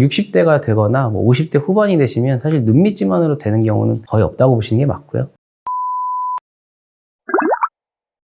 60대가 되거나 50대 후반이 되시면 사실 눈 밑지만으로 되는 경우는 거의 없다고 보시는 게 맞고요.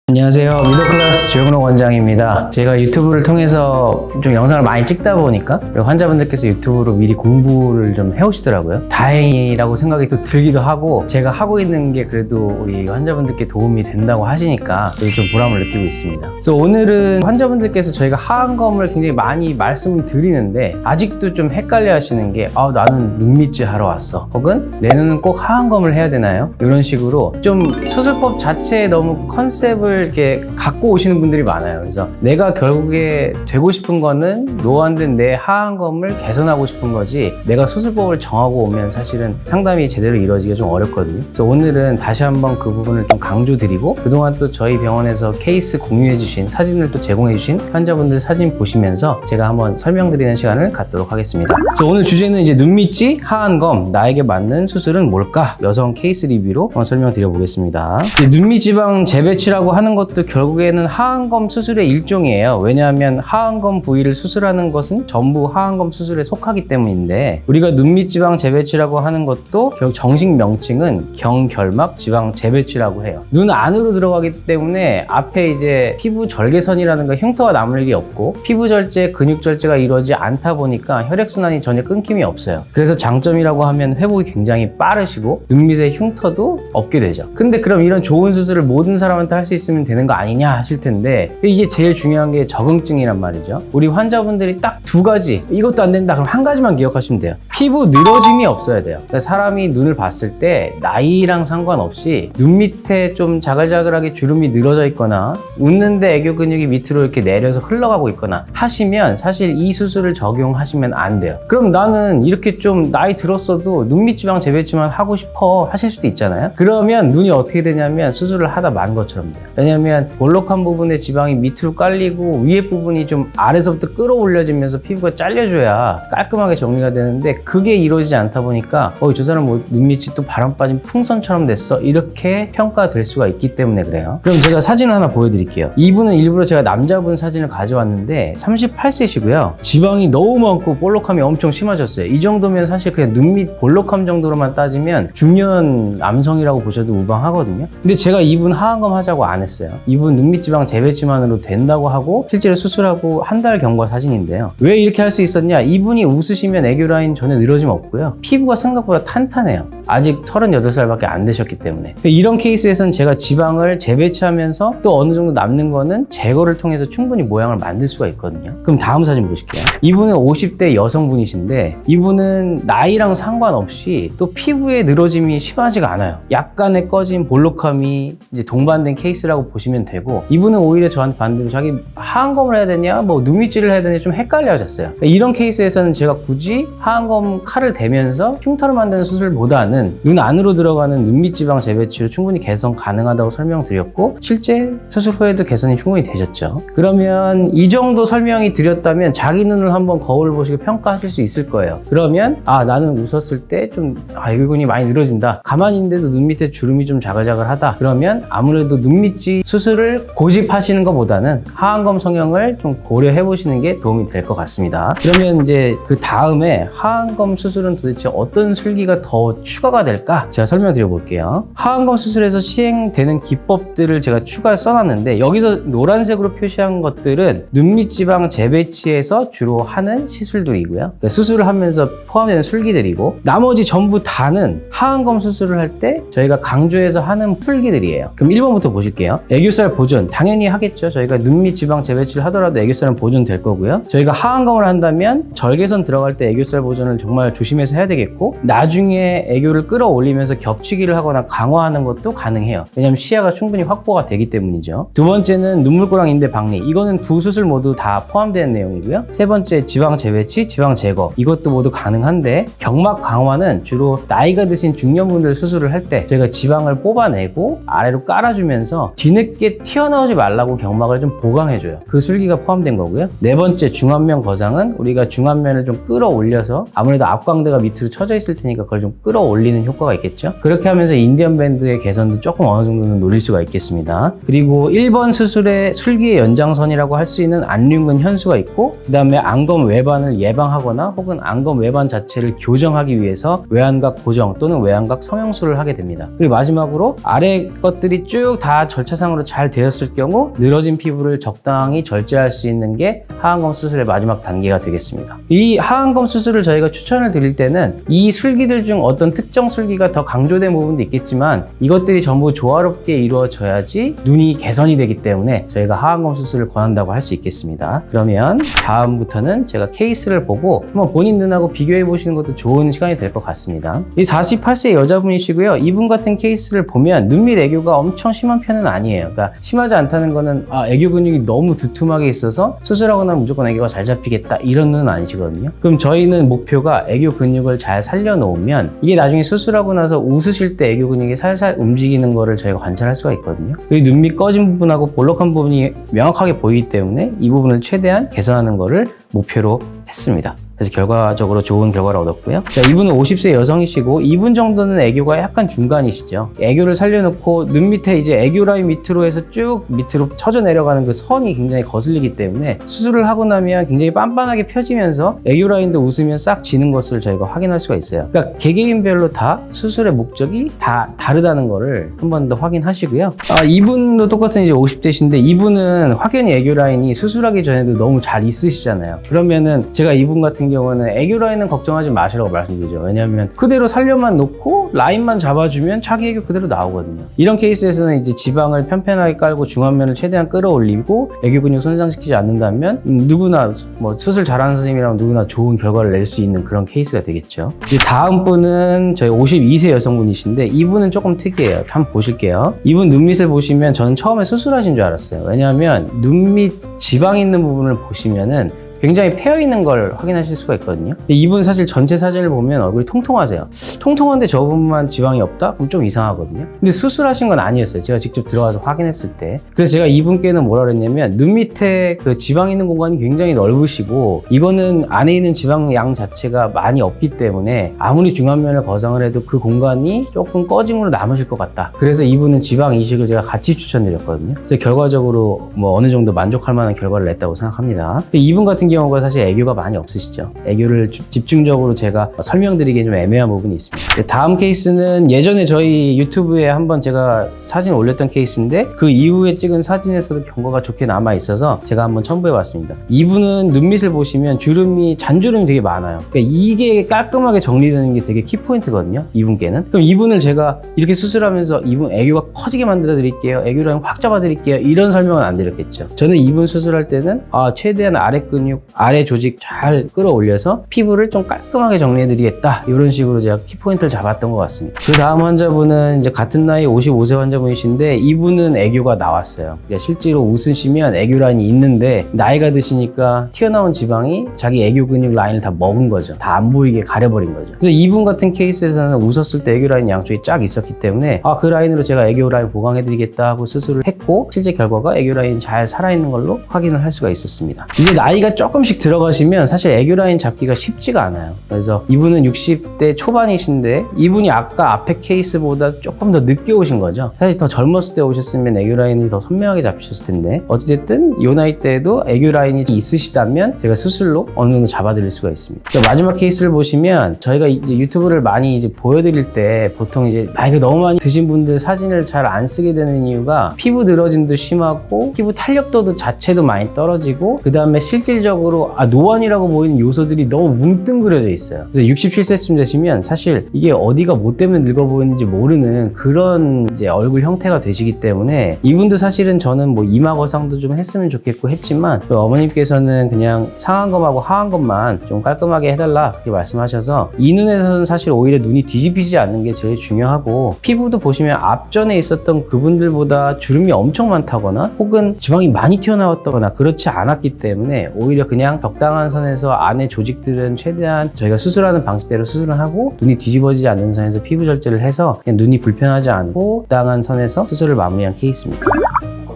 안녕하세요. 미들클래스 조영록 원장입니다. 제가 유튜브를 통해서 좀 영상을 많이 찍다 보니까 환자분들께서 유튜브로 미리 공부를 좀 해오시더라고요. 다행이라고 생각이 또 들기도 하고, 제가 하고 있는 게 그래도 우리 환자분들께 도움이 된다고 하시니까 좀 보람을 느끼고 있습니다. 그래서 오늘은 환자분들께서 저희가 하안검을 굉장히 많이 말씀을 드리는데 아직도 좀 헷갈려 하시는 게 나는 눈밑질 하러 왔어, 혹은 내 눈은 꼭 하안검을 해야 되나요? 이런 식으로 좀 수술법 자체에 너무 컨셉을 이렇게 갖고 오시는 분들이 많아요. 그래서 내가 결국에 되고 싶은 거는 노안된 내 하안검을 개선하고 싶은 거지, 내가 수술법을 정하고 오면 사실은 상담이 제대로 이루어지기가 좀 어렵거든요. 그래서 오늘은 다시 한번 그 부분을 좀 강조드리고, 그동안 또 저희 병원에서 케이스 공유해 주신 사진을 또 제공해 주신 환자분들 사진 보시면서 제가 한번 설명드리는 시간을 갖도록 하겠습니다. 그래서 오늘 주제는 이제 눈밑지 하안검, 나에게 맞는 수술은 뭘까? 여성 케이스 리뷰로 한번 설명드려 보겠습니다. 눈밑지방 재배치라고 하는 것도 결국에는 하안검 수술의 일종이에요. 왜냐하면 하안검 부위를 수술하는 것은 전부 하안검 수술에 속하기 때문인데, 우리가 눈밑지방 재배치라고 하는 것도 결국 정식 명칭은 경결막 지방 재배치라고 해요. 눈 안으로 들어가기 때문에 앞에 이제 피부 절개선이라든가 흉터가 남을 일이 없고, 피부 절제, 근육 절제가 이루어지지 않다 보니까 혈액순환이 전혀 끊김이 없어요. 그래서 장점이라고 하면 회복이 굉장히 빠르시고 눈밑에 흉터도 없게 되죠. 근데 그럼 이런 좋은 수술을 모든 사람한테 할 수 있으면 되는 거 아니냐 하실 텐데, 이게 제일 중요한 게 적응증이란 말이죠. 우리 환자분들이 딱 두 가지, 이것도 안 된다 그럼 한 가지만 기억하시면 돼요. 피부 늘어짐이 없어야 돼요. 그러니까 사람이 눈을 봤을 때 나이랑 상관없이 눈 밑에 좀 자글자글하게 주름이 늘어져 있거나, 웃는데 애교 근육이 밑으로 이렇게 내려서 흘러가고 있거나 하시면 사실 이 수술을 적용하시면 안 돼요. 그럼 나는 이렇게 좀 나이 들었어도 눈밑지방 재배치만 하고 싶어 하실 수도 있잖아요. 그러면 눈이 어떻게 되냐면 수술을 하다 만 것처럼 돼요. 왜냐면 볼록한 부분의 지방이 밑으로 깔리고 위에 부분이 좀 아래서부터 끌어올려지면서 피부가 잘려줘야 깔끔하게 정리가 되는데, 그게 이루어지지 않다 보니까 저 사람 눈밑이 또 바람 빠진 풍선처럼 됐어, 이렇게 평가될 수가 있기 때문에 그래요. 그럼 제가 사진을 하나 보여드릴게요. 이분은 일부러 제가 남자분 사진을 가져왔는데 38세시고요 지방이 너무 많고 볼록함이 엄청 심하셨어요. 이 정도면 사실 그냥 눈밑 볼록함 정도로만 따지면 중년 남성이라고 보셔도 무방하거든요. 근데 제가 이분 하안검 하자고 안 했어요. 이분 눈밑지방 재배치만으로 된다고 하고 실제로 수술하고 한 달 경과 사진인데요. 왜 이렇게 할 수 있었냐? 이분이 웃으시면 애교 라인 전혀 늘어짐 없고요, 피부가 생각보다 탄탄해요. 아직 38살밖에 안 되셨기 때문에. 이런 케이스에서는 제가 지방을 재배치하면서 또 어느 정도 남는 거는 제거를 통해서 충분히 모양을 만들 수가 있거든요. 그럼 다음 사진 보실게요. 이분은 50대 여성분이신데, 이분은 나이랑 상관없이 또 피부에 늘어짐이 심하지가 않아요. 약간의 꺼진 볼록함이 이제 동반된 케이스라고 보시면 되고, 이분은 오히려 저한테 반대로 자기 하안검을 해야 되냐, 눈밑질을 해야 되냐 좀 헷갈려 하셨어요. 이런 케이스에서는 제가 굳이 하안검 칼을 대면서 흉터를 만드는 수술보다는 눈 안으로 들어가는 눈밑지방 재배치로 충분히 개선 가능하다고 설명드렸고, 실제 수술 후에도 개선이 충분히 되셨죠. 그러면 이 정도 설명이 드렸다면 자기 눈을 한번 거울 보시고 평가하실 수 있을 거예요. 그러면 나는 웃었을 때 좀 애교근이 많이 늘어진다, 가만히 있는데도 눈 밑에 주름이 좀 자글자글하다, 그러면 아무래도 눈밑지 수술을 고집하시는 것보다는 하안검 성형을 좀 고려해 보시는 게 도움이 될 것 같습니다. 그러면 이제 그 다음에 하안검 수술은 도대체 어떤 술기가 더 추가가 될까? 제가 설명드려 볼게요. 하안검 수술에서 시행되는 기법들을 제가 추가 써놨는데, 여기서 노란색으로 표시한 것들은 눈밑지방 재배치에서 주로 하는 시술들이고요, 그러니까 수술을 하면서 포함되는 술기들이고, 나머지 전부 다는 하안검 수술을 할 때 저희가 강조해서 하는 술기들이에요. 그럼 1번부터 보실게요. 애교살 보존 당연히 하겠죠. 저희가 눈밑지방 재배치를 하더라도 애교살은 보존될 거고요. 저희가 하안검을 한다면 절개선 들어갈 때 애교살 보존을 정말 조심해서 해야 되겠고, 나중에 애교를 끌어올리면서 겹치기를 하거나 강화하는 것도 가능해요. 왜냐하면 시야가 충분히 확보가 되기 때문이죠. 두 번째는 눈물꼬랑 인대 박리, 이거는 두 수술 모두 다 포함되는 내용이고요. 세 번째 지방 재배치, 지방 제거, 이것도 모두 가능한데, 경막 강화는 주로 나이가 드신 중년분들 수술을 할 때 저희가 지방을 뽑아내고 아래로 깔아주면서 뒤늦게 튀어나오지 말라고 경막을 좀 보강해줘요. 그 술기가 포함된 거고요. 네 번째 중안면 거상은 우리가 중안면을 좀 끌어올려서 아무래도 앞광대가 밑으로 쳐져 있을 테니까 그걸 좀 끌어올리는 효과가 있겠죠. 그렇게 하면서 인디언 밴드의 개선도 조금 어느 정도는 노릴 수가 있겠습니다. 그리고 1번 수술의 술기의 연장선이라고 할 수 있는 안륜근 현수가 있고, 그 다음에 안검 외반을 예방하거나 혹은 안검 외반 자체를 교정하기 위해서 외안각 고정 또는 외안각 성형술을 하게 됩니다. 그리고 마지막으로 아래 것들이 쭉 다 절차상으로 잘 되었을 경우 늘어진 피부를 적당히 절제할 수 있는 게 하안검 수술의 마지막 단계가 되겠습니다. 이 하안검 수술을 저희가 추천을 드릴 때는 이 술기들 중 어떤 특정 술기가 더 강조된 부분도 있겠지만 이것들이 전부 조화롭게 이루어져야지 눈이 개선이 되기 때문에 저희가 하안검 수술을 권한다고 할 수 있겠습니다. 그러면 다음부터는 제가 케이스를 보고 한번 본인 눈하고 비교해 보시는 것도 좋은 시간이 될 것 같습니다. 이 48세 여자분이시고요. 이분 같은 케이스를 보면 눈밑 애교가 엄청 심한 편은 아니에요. 그러니까 심하지 않다는 거는 애교 근육이 너무 두툼하게 있어서 수술하고 나면 무조건 애교가 잘 잡히겠다 이런 눈은 아니시거든요. 그럼 저희는 목표가 애교 근육을 잘 살려놓으면 이게 나중에 수술하고 나서 웃으실 때 애교 근육이 살살 움직이는 거를 저희가 관찰할 수가 있거든요. 그리고 눈밑 꺼진 부분하고 볼록한 부분이 명확하게 보이기 때문에 이 부분을 최대한 개선하는 거를 목표로 했습니다. 그래서 결과적으로 좋은 결과를 얻었고요. 자, 이분은 50세 여성이시고 이분 정도는 애교가 약간 중간이시죠. 애교를 살려놓고 눈 밑에 이제 애교 라인 밑으로 해서 쭉 밑으로 쳐져 내려가는 그 선이 굉장히 거슬리기 때문에 수술을 하고 나면 굉장히 빤빤하게 펴지면서 애교 라인도 웃으면 싹 지는 것을 저희가 확인할 수가 있어요. 그러니까 개개인별로 다 수술의 목적이 다 다르다는 거를 한 번 더 확인하시고요. 이분도 똑같은 이제 50대신데 이분은 확연히 애교 라인이 수술하기 전에도 너무 잘 있으시잖아요. 그러면은 제가 이분 같은 경우는 애교 라인은 걱정하지 마시라고 말씀드리죠. 왜냐하면 그대로 살려만 놓고 라인만 잡아주면 자기 애교 그대로 나오거든요. 이런 케이스에서는 이제 지방을 편편하게 깔고 중안면을 최대한 끌어올리고 애교 근육 손상시키지 않는다면 누구나 뭐 수술 잘하는 선생님이라면 누구나 좋은 결과를 낼 수 있는 그런 케이스가 되겠죠. 이제 다음 분은 저희 52세 여성분이신데 이분은 조금 특이해요. 한번 보실게요. 이분 눈밑을 보시면 저는 처음에 수술하신 줄 알았어요. 왜냐하면 눈밑 지방 있는 부분을 보시면은 굉장히 패여 있는 걸 확인하실 수가 있거든요. 근데 이분 사실 전체 사진을 보면 얼굴이 통통하세요. 통통한데 저 부분만 지방이 없다? 그럼 좀 이상하거든요. 근데 수술하신 건 아니었어요. 제가 직접 들어가서 확인했을 때. 그래서 제가 이분께는 뭐라 그랬냐면 눈 밑에 그 지방 있는 공간이 굉장히 넓으시고 이거는 안에 있는 지방 양 자체가 많이 없기 때문에 아무리 중안면을 거상을 해도 그 공간이 조금 꺼짐으로 남으실 것 같다. 그래서 이분은 지방 이식을 제가 같이 추천드렸거든요. 그래서 결과적으로 뭐 어느 정도 만족할 만한 결과를 냈다고 생각합니다. 이분 같은 경우가 사실 애교가 많이 없으시죠. 애교를 집중적으로 제가 설명드리기엔 좀 애매한 부분이 있습니다. 다음 케이스는 예전에 저희 유튜브에 한번 제가 사진 올렸던 케이스인데 그 이후에 찍은 사진에서도 경과가 좋게 남아 있어서 제가 한번 첨부해 봤습니다. 이분은 눈밑을 보시면 주름이 잔주름이 되게 많아요. 그러니까 이게 깔끔하게 정리되는 게 되게 키포인트거든요. 이분께는. 그럼 이분을 제가 이렇게 수술하면서 이분 애교가 커지게 만들어 드릴게요. 애교 라인 확 잡아 드릴게요. 이런 설명은 안 드렸겠죠. 저는 이분 수술할 때는 최대한 아래 근육 아래 조직 잘 끌어올려서 피부를 좀 깔끔하게 정리해드리겠다 이런 식으로 제가 키포인트를 잡았던 것 같습니다. 그 다음 환자분은 이제 같은 나이 55세 환자분이신데 이분은 애교가 나왔어요. 그러니까 실제로 웃으시면 애교 라인이 있는데 나이가 드시니까 튀어나온 지방이 자기 애교 근육 라인을 다 먹은 거죠. 다 안 보이게 가려버린 거죠. 그래서 이분 같은 케이스에서는 웃었을 때 애교 라인 양쪽이 쫙 있었기 때문에 그 라인으로 제가 애교 라인 보강해드리겠다 하고 수술을 했고 실제 결과가 애교 라인 잘 살아있는 걸로 확인을 할 수가 있었습니다. 이제 나이가 조금씩 들어가시면 사실 애교 라인 잡기가 쉽지가 않아요. 그래서 이분은 60대 초반이신데 이분이 아까 앞에 케이스보다 조금 더 늦게 오신 거죠. 사실 더 젊었을 때 오셨으면 애교 라인이 더 선명하게 잡히셨을 텐데 어찌됐든 이 나이 때에도 애교 라인이 있으시다면 제가 수술로 어느 정도 잡아드릴 수가 있습니다. 마지막 케이스를 보시면 저희가 이제 유튜브를 많이 이제 보여드릴 때 보통 이제 나이가 너무 많이 드신 분들 사진을 잘 안 쓰게 되는 이유가 피부 늘어짐도 심하고 피부 탄력도 자체도 많이 떨어지고 그 다음에 실질적으로 노안이라고 보이는 요소들이 너무 뭉뚱그려져 있어요. 그래서 67세쯤 되시면 사실 이게 어디가 뭐 때문에 늙어 보이는지 모르는 그런 이제 얼굴 형태가 되시기 때문에 이분도 사실은 저는 뭐 이마 거상도 좀 했으면 좋겠고 했지만 어머님께서는 그냥 상안검하고 하안검만 좀 깔끔하게 해달라 그렇게 말씀하셔서 이 눈에서는 사실 오히려 눈이 뒤집히지 않는 게 제일 중요하고 피부도 보시면 앞전에 있었던 그분들보다 주름이 엄청 많다거나 혹은 지방이 많이 튀어나왔다거나 그렇지 않았기 때문에 오히려 그냥 적당한 선에서 안에 조직들은 최대한 저희가 수술하는 방식대로 수술을 하고 눈이 뒤집어지지 않는 선에서 피부 절제를 해서 그냥 눈이 불편하지 않고 적당한 선에서 수술을 마무리한 케이스입니다.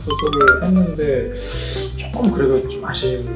수술을 했는데 조금 그래도 좀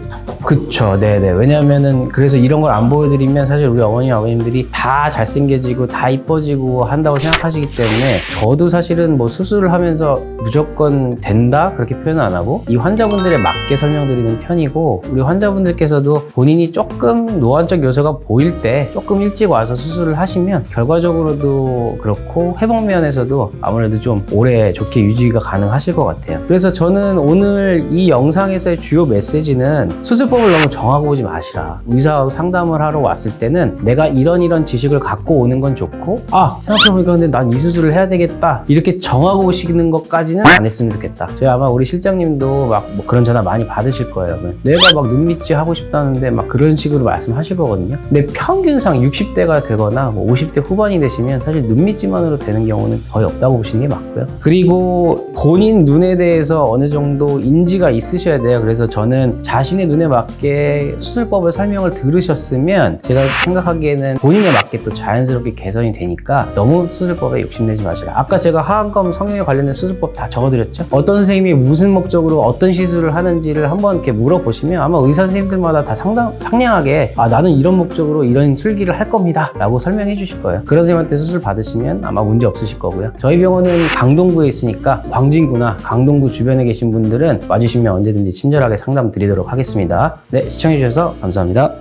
답답하고. 그쵸, 네네. 왜냐면은 그래서 이런 걸 안 보여드리면 사실 우리 어머니 아버님들이 다 잘생겨지고 다 이뻐지고 한다고 생각하시기 때문에 저도 사실은 뭐 수술을 하면서 무조건 된다 그렇게 표현은 안 하고 이 환자분들에 맞게 설명드리는 편이고, 우리 환자분들께서도 본인이 조금 노안적 요소가 보일 때 조금 일찍 와서 수술을 하시면 결과적으로도 그렇고 회복 면에서도 아무래도 좀 오래 좋게 유지가 가능하실 것 같아요. 그래서 저는 오늘 이 영상에서의 주요 메시지는 수술법을 너무 정하고 오지 마시라. 의사하고 상담을 하러 왔을 때는 내가 이런 지식을 갖고 오는 건 좋고, 생각해보니까 근데 난 이 수술을 해야 되겠다 이렇게 정하고 오시는 것까지는 안 했으면 좋겠다. 제가 아마 우리 실장님도 막 뭐 그런 전화 많이 받으실 거예요. 내가 막 눈밑지 하고 싶다는데 막 그런 식으로 말씀하실 거거든요. 근데 평균상 60대가 되거나 뭐 50대 후반이 되시면 사실 눈밑지만으로 되는 경우는 거의 없다고 보시는 게 맞고요. 그리고 본인 눈에 대해서 어느 정도 인지가 있으셔야 돼요. 그래서 저는 자신의 눈에 맞게 수술법을 설명을 들으셨으면 제가 생각하기에는 본인에 맞게 또 자연스럽게 개선이 되니까 너무 수술법에 욕심내지 마시라. 아까 제가 하안검 성형에 관련된 수술법 다 적어드렸죠. 어떤 선생님이 무슨 목적으로 어떤 시술을 하는지를 한번 이렇게 물어보시면 아마 의사 선생님들마다 다 상냥하게 나는 이런 목적으로 이런 술기를 할 겁니다 라고 설명해 주실 거예요. 그런 선생님한테 수술 받으시면 아마 문제 없으실 거고요. 저희 병원은 강동구에 있으니까 광진구나 강동구 주변에 계신 분들은 와주시면 언제든지 친절하게 상담 드리도록 하겠습니다. 네, 시청해 주셔서 감사합니다.